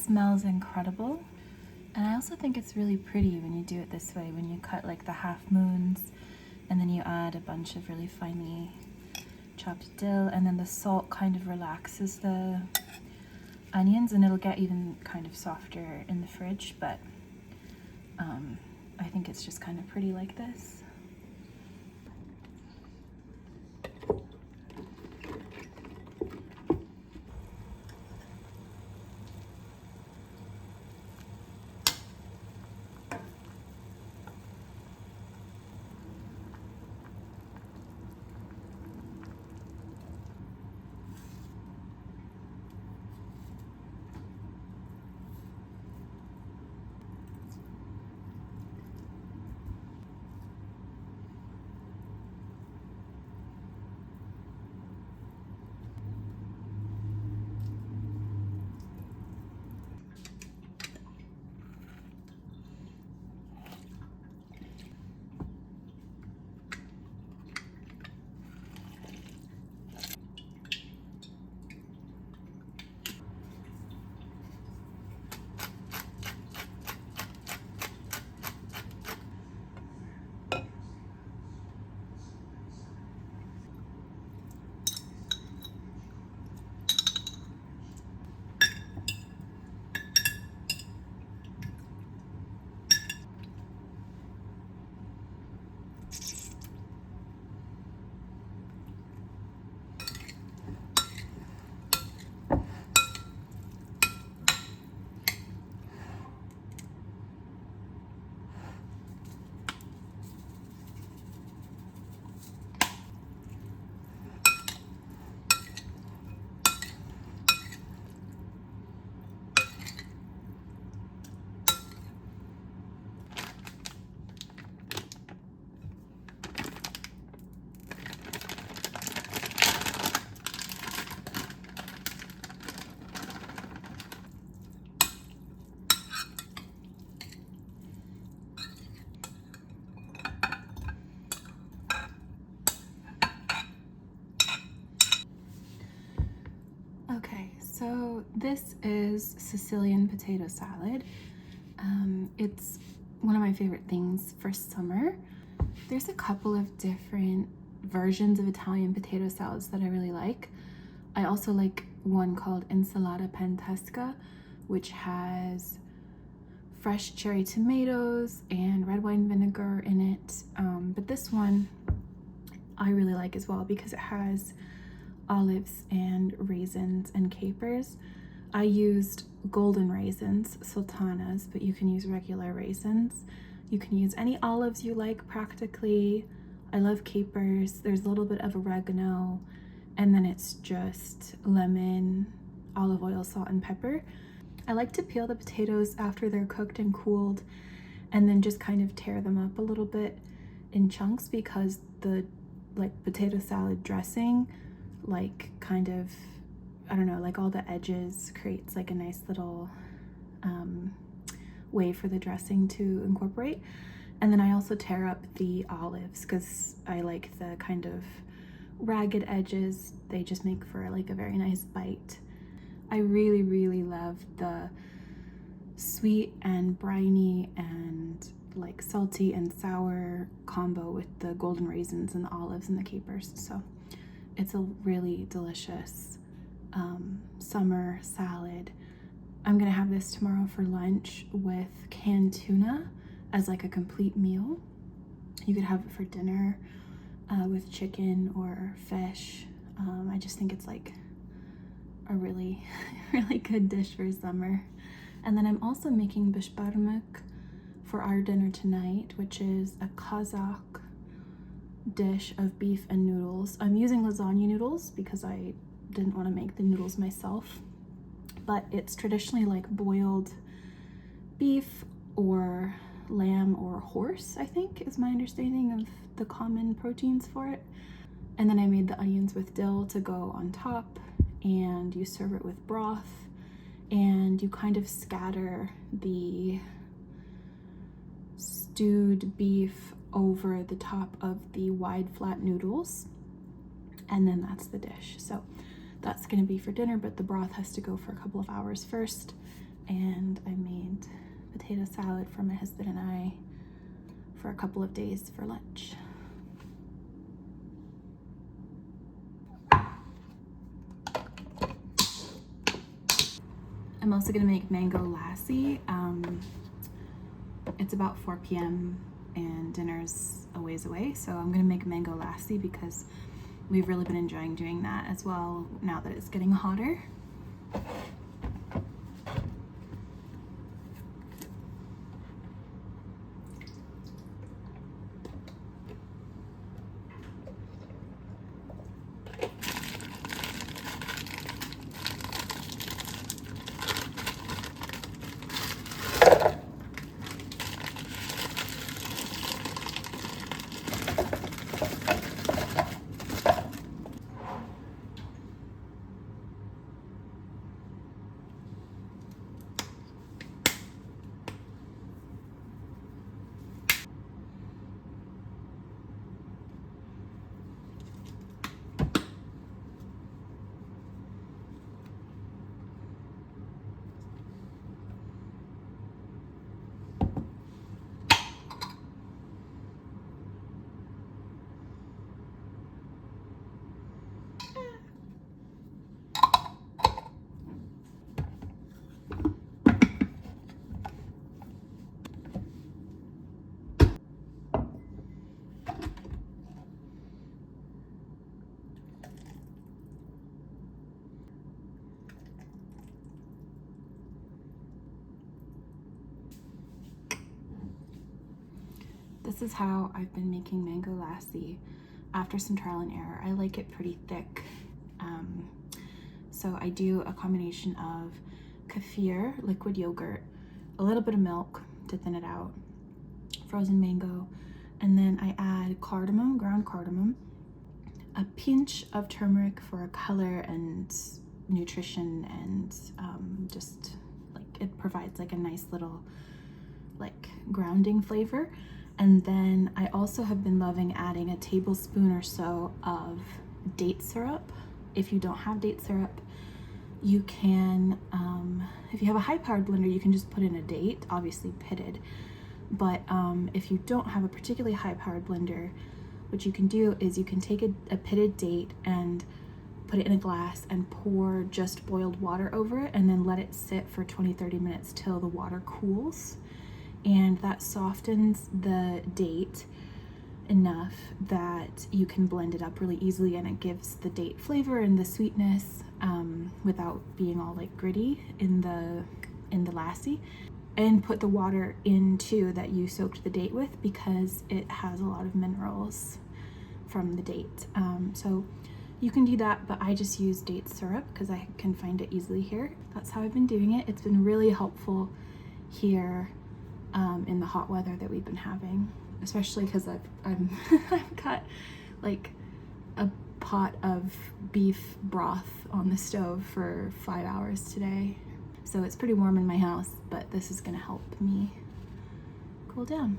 smells incredible. And I also think it's really pretty when you do it this way, when you cut like the half moons and then you add a bunch of really finely chopped dill, and then the salt kind of relaxes the onions and it'll get even kind of softer in the fridge, but I think it's just kind of pretty like this. Okay, so this is Sicilian potato salad. It's one of my favorite things for summer. There's a couple of different versions of Italian potato salads that I really like. I also like one called Insalata Pentesca, which has fresh cherry tomatoes and red wine vinegar in it. But this one I really like as well because it has olives and raisins and capers. I used golden raisins, sultanas, but you can use regular raisins. You can use any olives you like practically. I love capers. There's a little bit of oregano, and then it's just lemon, olive oil, salt, and pepper. I like to peel the potatoes after they're cooked and cooled, and then just kind of tear them up a little bit in chunks because the potato salad dressing kind of, I don't know, like all the edges creates like a nice little way for the dressing to incorporate. And then I also tear up the olives because I like the kind of ragged edges. They just make for like a very nice bite. I really, really love the sweet and briny and like salty and sour combo with the golden raisins and the olives and the capers. So it's a really delicious summer salad. I'm gonna have this tomorrow for lunch with canned tuna as like a complete meal. You could have it for dinner with chicken or fish. I just think it's like a really, really good dish for summer. And then I'm also making beshbarmak for our dinner tonight, which is a Kazakh dish of beef and noodles. I'm using lasagna noodles because I didn't want to make the noodles myself, but it's traditionally like boiled beef or lamb or horse, I think is my understanding of the common proteins for it. And then I made the onions with dill to go on top, and you serve it with broth, and you kind of scatter the stewed beef over the top of the wide flat noodles, and then that's the dish. So that's going to be for dinner, but the broth has to go for a couple of hours first, and I made potato salad for my husband and I for a couple of days for lunch. I'm also gonna make mango lassi. It's about 4 p.m. and dinner's a ways away, so I'm gonna make mango lassi because we've really been enjoying doing that as well now that it's getting hotter. This is how I've been making mango lassi after some trial and error. I like it pretty thick. So I do a combination of kefir, liquid yogurt, a little bit of milk to thin it out, frozen mango, and then I add cardamom, ground cardamom, a pinch of turmeric for color and nutrition, and just like it provides like a nice little like grounding flavor. And then I also have been loving adding a tablespoon or so of date syrup. If you don't have date syrup, you can, if you have a high-powered blender, you can just put in a date, obviously pitted. But if you don't have a particularly high-powered blender, what you can do is you can take a pitted date and put it in a glass and pour just boiled water over it, and then let it sit for 20-30 minutes till the water cools. And that softens the date enough that you can blend it up really easily, and it gives the date flavor and the sweetness without being all like gritty in the lassi. And put the water in too that you soaked the date with, because it has a lot of minerals from the date. So you can do that, but I just use date syrup because I can find it easily here. That's how I've been doing it. It's been really helpful here in the hot weather that we've been having, especially because I've got like a pot of beef broth on the stove for 5 hours today. So it's pretty warm in my house, but this is gonna help me cool down.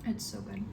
It's so good.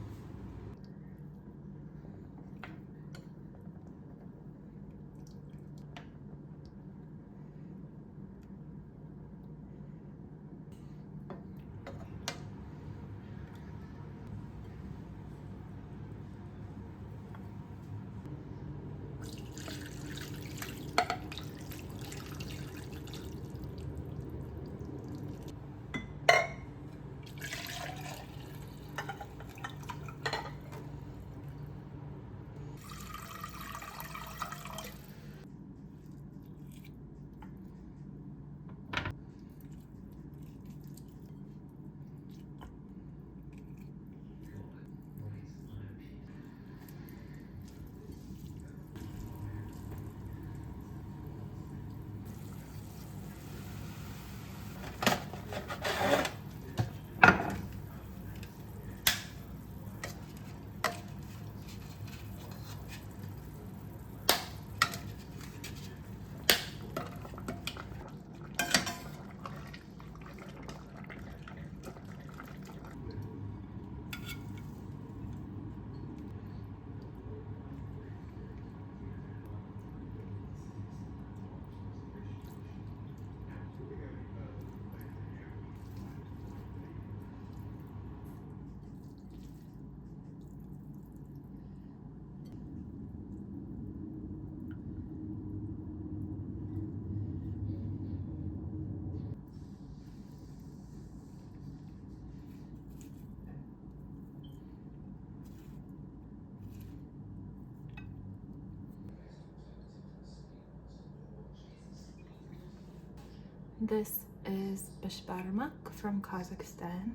This is beshbarmak from Kazakhstan,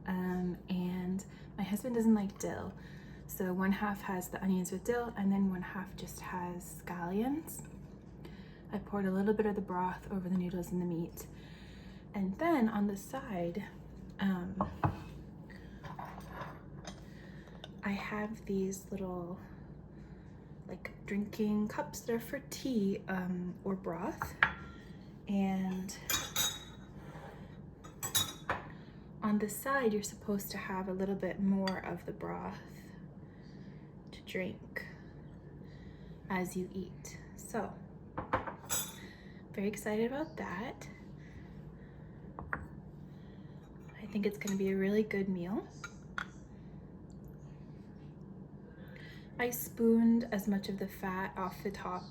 and my husband doesn't like dill, so one half has the onions with dill and then one half just has scallions. I poured a little bit of the broth over the noodles and the meat, and then on the side I have these little like drinking cups that are for tea or broth, and on the side you're supposed to have a little bit more of the broth to drink as you eat. So very excited about that. I think it's going to be a really good meal. I spooned as much of the fat off the top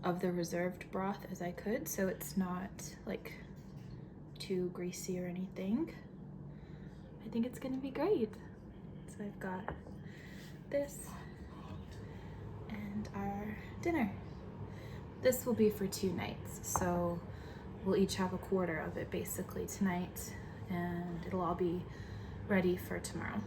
of the reserved broth as I could, so it's not like too greasy or anything. I think it's gonna be great. So I've got this and our dinner. This will be for 2 nights, so we'll each have a quarter of it basically tonight, and it'll all be ready for tomorrow.